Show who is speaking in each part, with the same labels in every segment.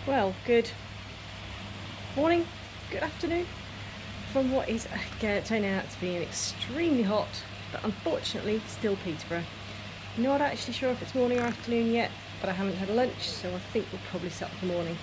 Speaker 1: Well, good morning, good afternoon, from what is turning out to be an extremely hot, but unfortunately still Peterborough. Not actually sure if it's morning or afternoon yet, but I haven't had a lunch, so I think we'll probably start with the morning.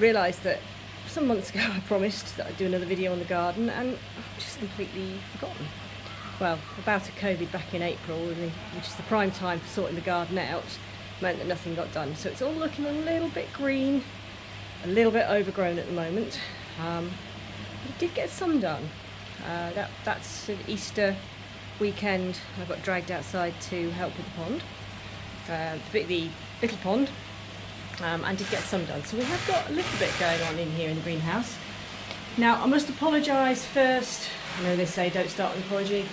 Speaker 1: Realised that some months ago I promised that I'd do another video on the garden, and I've just completely forgotten. Well, about a COVID back in April, which is the prime time for sorting the garden out, meant that nothing got done. So it's all looking a little bit green, a little bit overgrown at the moment. But it did get some done. That's an Easter weekend. I got dragged outside to help with the pond, the little pond, and did get some done. So we have got a little bit going on in here in the greenhouse. Now I must apologise first. I know they say don't start with an apology,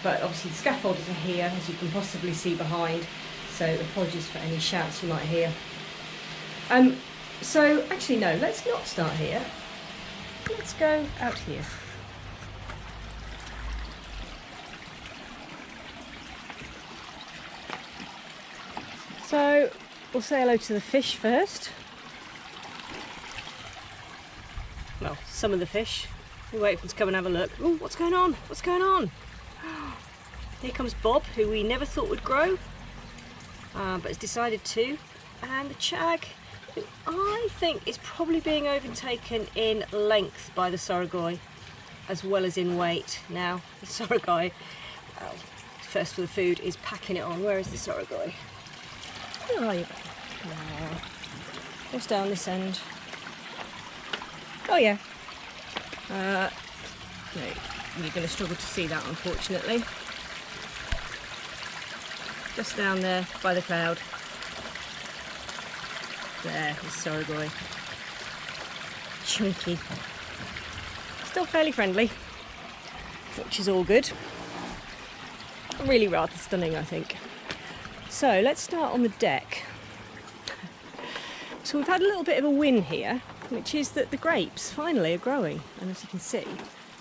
Speaker 1: but obviously the scaffolders are here, as you can possibly see behind. So apologies for any shouts you might hear. So actually no, let's not start here. Let's go out here. So we'll say hello to the fish first. Well, some of the fish. We'll wait for them to come and have a look. Oh, what's going on? What's going on? Here comes Bob, who we never thought would grow, but has decided to. And the chag, who I think is probably being overtaken in length by the sorghoi, as well as in weight. Now, the sorghoi, first for the food, is packing it on. Where is the sorghoi? Where are you? Just down this end. Oh yeah. No, you're going to struggle to see that, unfortunately. Just down there by the cloud. There is sorghoi. Chunky. Still fairly friendly, which is all good. Really rather stunning, I think. So let's start on the deck. So we've had a little bit of a win here, which is that the grapes finally are growing. And as you can see,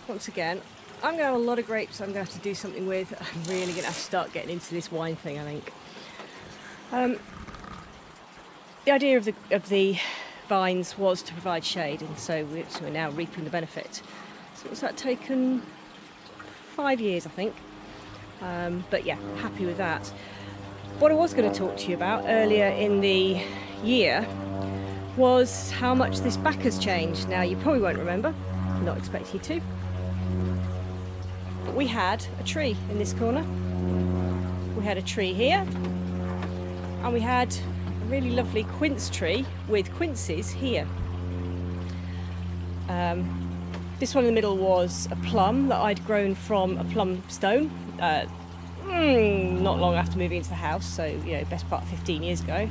Speaker 1: once again, I'm going to have a lot of grapes I'm going to have to do something with. I'm really going to have to start getting into this wine thing, I think. The idea of the vines was to provide shade, and so we're now reaping the benefit. So what's that taken? 5 years, I think. But yeah, happy with that. What I was going to talk to you about earlier in the year was how much this back has changed. Now you probably won't remember, I'm not expecting you to, but we had a tree in this corner. We had a tree here, and we had a really lovely quince tree with quinces here. This one in the middle was a plum that I'd grown from a plum stone not long after moving into the house, so you know, best part of 15 years ago.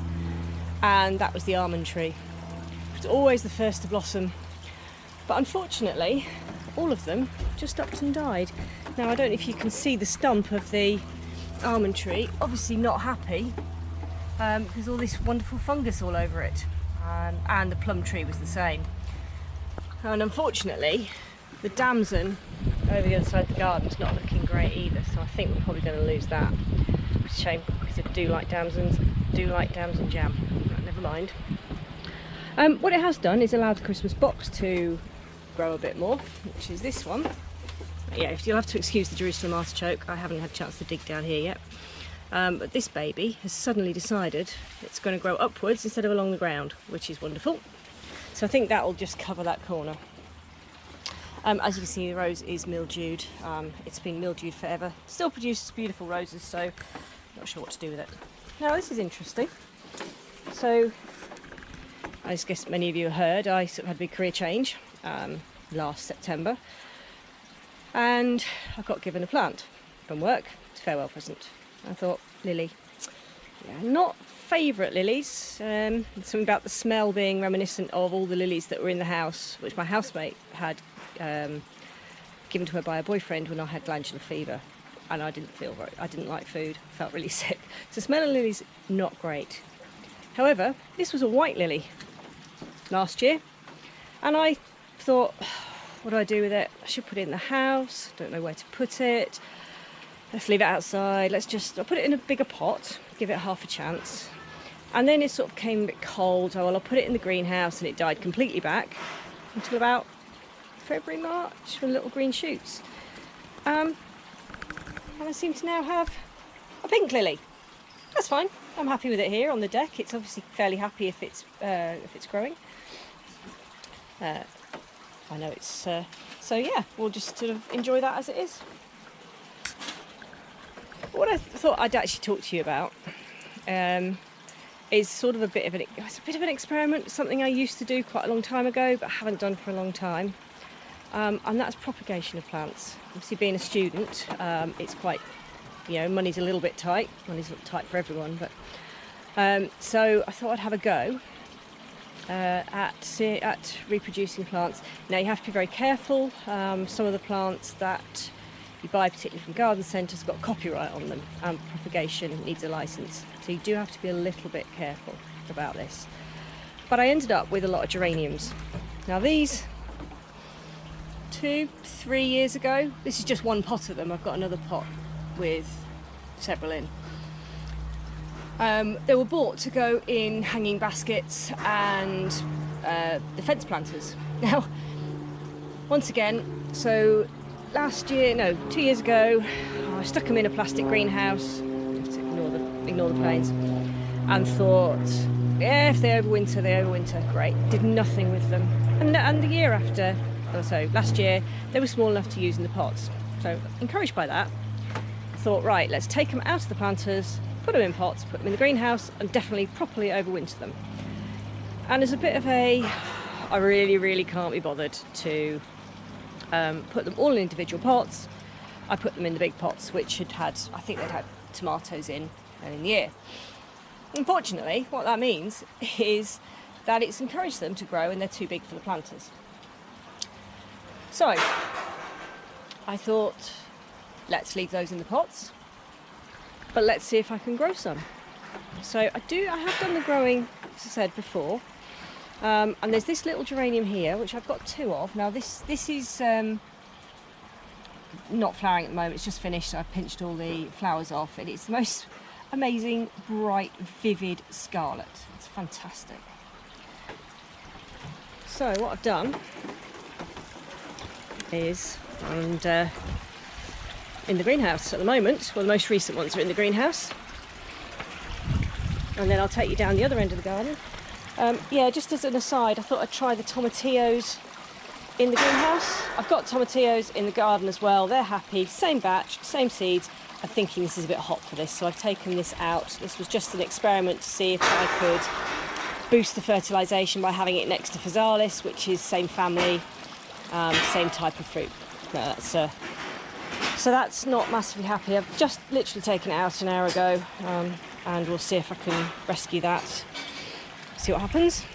Speaker 1: And that was the almond tree. It was always the first to blossom, but unfortunately all of them just upped and died. Now I don't know if you can see the stump of the almond tree, obviously not happy, because all this wonderful fungus all over it, and the plum tree was the same. And unfortunately the damson over the other side of the garden is not looking great either, so I think we're probably going to lose that. It's a shame, because I do like damsons, do like damson jam. But never mind. What it has done is allowed the Christmas box to grow a bit more, which is this one. Yeah, you'll have to excuse the Jerusalem artichoke, I haven't had a chance to dig down here yet. But this baby has suddenly decided it's going to grow upwards instead of along the ground, which is wonderful. So I think that will just cover that corner. As you can see, the rose is mildewed. It's been mildewed forever. Still produces beautiful roses, so not sure what to do with it. Now this is interesting. So, I guess many of you have heard, I sort of had a big career change last September, and I got given a plant from work. It's a farewell present. I thought, lily. Yeah, not favourite lilies. Something about the smell being reminiscent of all the lilies that were in the house, which my housemate had given to her by a boyfriend when I had glandular fever, and I didn't feel right. I didn't like food. Felt really sick. So smell of lilies, not great. However, this was a white lily last year, and I thought, what do I do with it? I should put it in the house. Don't know where to put it. Let's leave it outside. I'll put it in a bigger pot, give it half a chance. And then it sort of came a bit cold. Oh, well, I'll put it in the greenhouse, and it died completely back until about February, March, with little green shoots. And I seem to now have a pink lily. That's fine. I'm happy with it here on the deck. It's obviously fairly happy if it's growing. I know it's so yeah. We'll just sort of enjoy that as it is. What I thought I'd actually talk to you about is sort of a bit of an experiment. Something I used to do quite a long time ago, but haven't done for a long time. And that's propagation of plants. Obviously, being a student, it's quite, money's a little bit tight. Money's not tight for everyone, but so I thought I'd have a go at reproducing plants. Now, you have to be very careful. Some of the plants that you buy, particularly from garden centres, got copyright on them, and propagation needs a licence. So you do have to be a little bit careful about this. But I ended up with a lot of geraniums. Now these 2-3 years ago, this is just one pot of them. I've got another pot with several in. They were bought to go in hanging baskets and the fence planters. Now, once again, so 2 years ago, I stuck them in a plastic greenhouse, ignore the planes, and thought, yeah, if they overwinter, they overwinter, great. Did nothing with them. And the year after, last year, they were small enough to use in the pots. So, encouraged by that, I thought, right, let's take them out of the planters, put them in pots, put them in the greenhouse, and definitely properly overwinter them. And as a bit of I really can't be bothered to put them all in individual pots. I put them in the big pots, which I think they'd had tomatoes in early in the year. Unfortunately, what that means is that it's encouraged them to grow and they're too big for the planters. So I thought, let's leave those in the pots, but let's see if I can grow some. So I have done the growing, as I said before, and there's this little geranium here, which I've got 2 of. Now this is not flowering at the moment, it's just finished. I've pinched all the flowers off, and it's the most amazing, bright, vivid scarlet. It's fantastic. So what I've done is, and in the greenhouse at the moment, well, the most recent ones are in the greenhouse, and then I'll take you down the other end of the garden. Just as an aside, I thought I'd try the tomatillos in the greenhouse. I've got tomatillos in the garden as well. They're happy, same batch, same seeds. I'm thinking this is a bit hot for this, so I've taken this out. This was just an experiment to see if I could boost the fertilisation by having it next to physalis, which is same family, same type of fruit. No, so that's not massively happy. I've just literally taken it out an hour ago, and we'll see if I can rescue that. See what happens.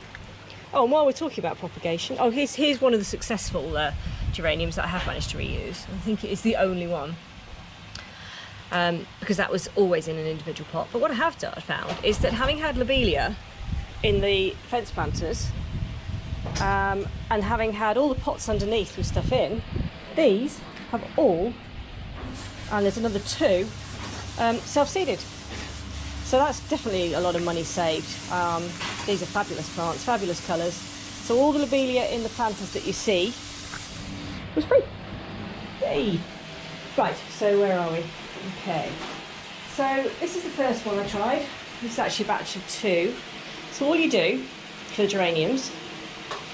Speaker 1: Oh, and while we're talking about propagation, here's one of the successful geraniums that I have managed to reuse. I think it is the only one, because that was always in an individual pot. But what I have found is that having had lobelia in the fence planters, and having had all the pots underneath with stuff in, these have all, and there's another 2, self-seeded. So that's definitely a lot of money saved. These are fabulous plants, fabulous colours. So all the lobelia in the planters that you see was free. Yay! Right, so where are we? Okay. So this is the first one I tried. This is actually a batch of 2. So all you do for the geraniums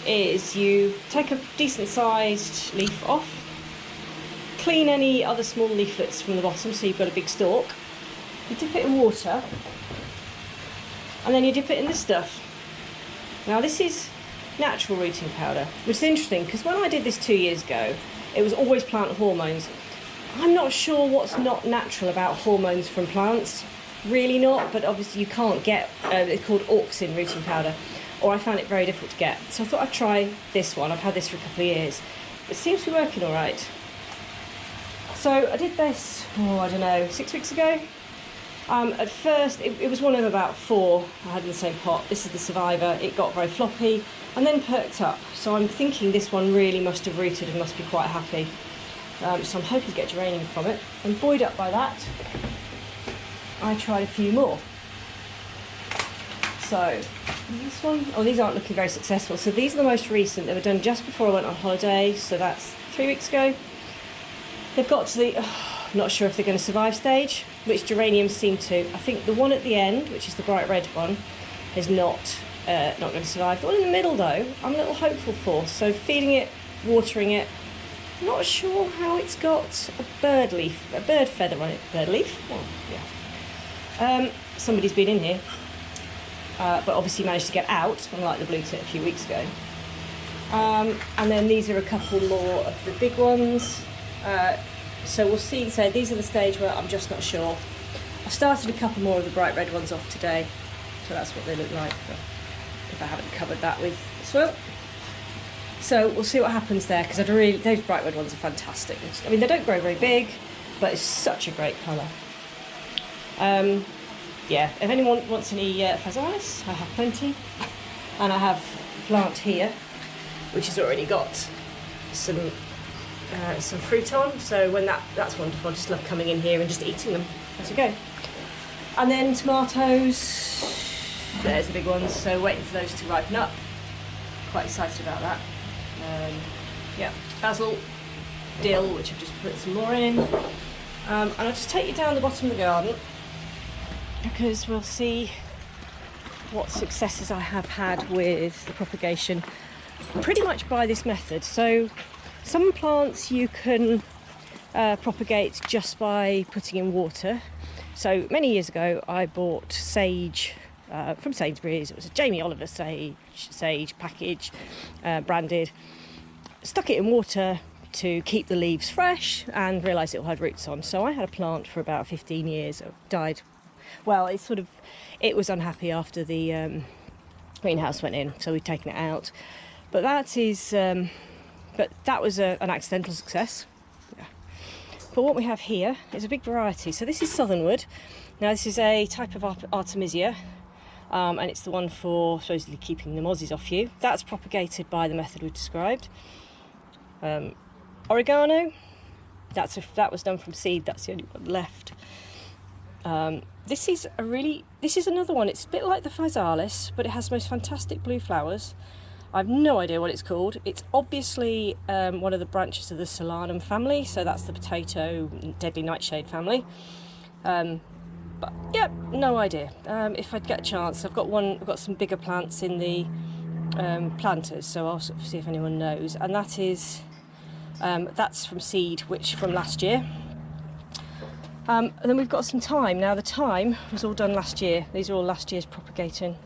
Speaker 1: is you take a decent sized leaf off, clean any other small leaflets from the bottom so you've got a big stalk. You dip it in water, and then you dip it in this stuff. Now this is natural rooting powder, which is interesting because when I did this 2 years ago, it was always plant hormones. I'm not sure what's not natural about hormones from plants, really not, but obviously you can't get, it's called auxin rooting powder, or I found it very difficult to get. So I thought I'd try this one. I've had this for a couple of years. It seems to be working all right. So I did this, 6 weeks ago. At first, it was one of about 4 I had in the same pot. This is the survivor. It got very floppy and then perked up. So I'm thinking this one really must have rooted and must be quite happy. So I'm hoping to get geranium from it. And buoyed up by that, I tried a few more. So this one, oh, these aren't looking very successful. So these are the most recent. They were done just before I went on holiday, so that's 3 weeks ago. They've got to the, not sure if they're going to survive stage, which geraniums seem to. I think the one at the end, which is the bright red one, is not going to survive. The one in the middle, though, I'm a little hopeful for. So feeding it, watering it. Not sure how it's got a bird feather on it. Bird leaf? Oh, yeah. Somebody's been in here, but obviously managed to get out, unlike the blue tit a few weeks ago. And then these are a couple more of the big ones. So we'll see. So these are the stage where I'm just not sure. I've started a couple more of the bright red ones off today, so that's what they look like. But if I haven't covered that with soil. So we'll see what happens there, because those bright red ones are fantastic. I mean, they don't grow very big, but it's such a great colour. Yeah, if anyone wants any phasalis, I have plenty. And I have a plant here, which has already got some fruit on. So when that's wonderful. I just love coming in here and just eating them as we go. And then tomatoes, there's the big ones. So waiting for those to ripen up. Quite excited about that. Yeah, basil, dill, which I've just put some more in. And I'll just take you down the bottom of the garden, because we'll see what successes I have had with the propagation pretty much by this method. So some plants you can propagate just by putting in water. So many years ago I bought sage from Sainsbury's. It was a Jamie Oliver sage package, branded. Stuck it in water to keep the leaves fresh and realised it had roots on. So I had a plant for about 15 years. It died. Well, it was unhappy after the greenhouse went in, so we've taken it out. But that was an accidental success. Yeah. But what we have here is a big variety. So this is southernwood. Now this is a type of Artemisia, and it's the one for supposedly keeping the mozzies off you. That's propagated by the method we've described. Oregano, that was done from seed. That's the only one left. This is another one. It's a bit like the physalis, but it has the most fantastic blue flowers. I've no idea what it's called. It's obviously one of the branches of the Solanum family, so that's the potato deadly nightshade family. But yeah, no idea. If I'd get a chance, I've got some bigger plants in the planters, so I'll sort of see if anyone knows. And that's from seed, which from last year. And then we've got some thyme. Now the thyme was all done last year. These are all last year's propagating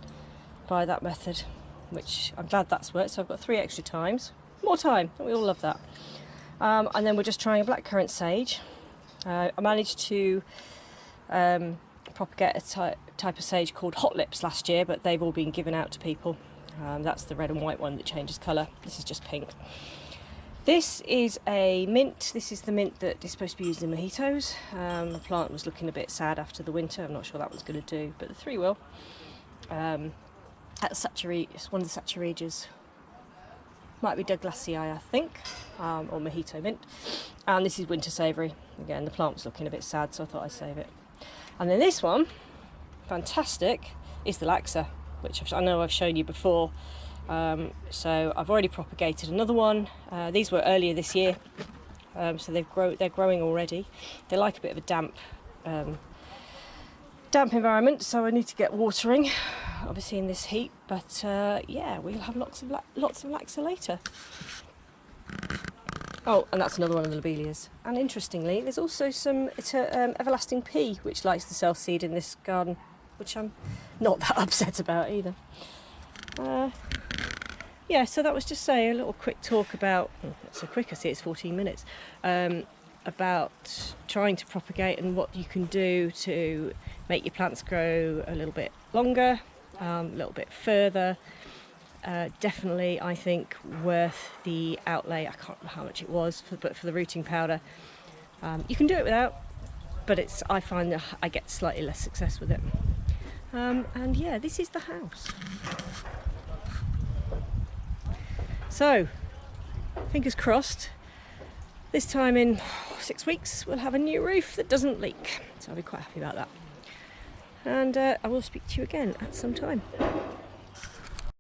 Speaker 1: by that method, which I'm glad that's worked. So I've got 3 extra thymes. More thyme, we all love that. And then we're just trying a blackcurrant sage. I managed to propagate a type of sage called hot lips last year, but they've all been given out to people. That's the red and white one that changes colour. This is just pink. This is a mint. This is the mint that is supposed to be used in mojitos. The plant was looking a bit sad after the winter. I'm not sure that one's going to do, but the 3 will. It's one of the Saccharigas. Might be Douglasii, I think, or mojito mint. And this is winter savoury. Again, the plant was looking a bit sad, so I thought I'd save it. And then this one, fantastic, is the Laxa, which I know I've shown you before. So I've already propagated another one. These were earlier this year, so they're growing already. They like a bit of a damp environment, so I need to get watering, obviously in this heat. But yeah, we'll have lots of Laxa later. Oh, and that's another one of the lobelias. And interestingly, there's also it's a everlasting pea which likes to self-seed in this garden, which I'm not that upset about either. Yeah, so that was just a little quick talk about, not so quick, I see it's 14 minutes, about trying to propagate and what you can do to make your plants grow a little bit longer, a little bit further. Definitely, I think, worth the outlay. I can't remember how much it was, but for the rooting powder. You can do it without, but I find that I get slightly less success with it. And yeah, this is the house. So, fingers crossed, this time in 6 weeks we'll have a new roof that doesn't leak. So I'll be quite happy about that. and I will speak to you again at some time.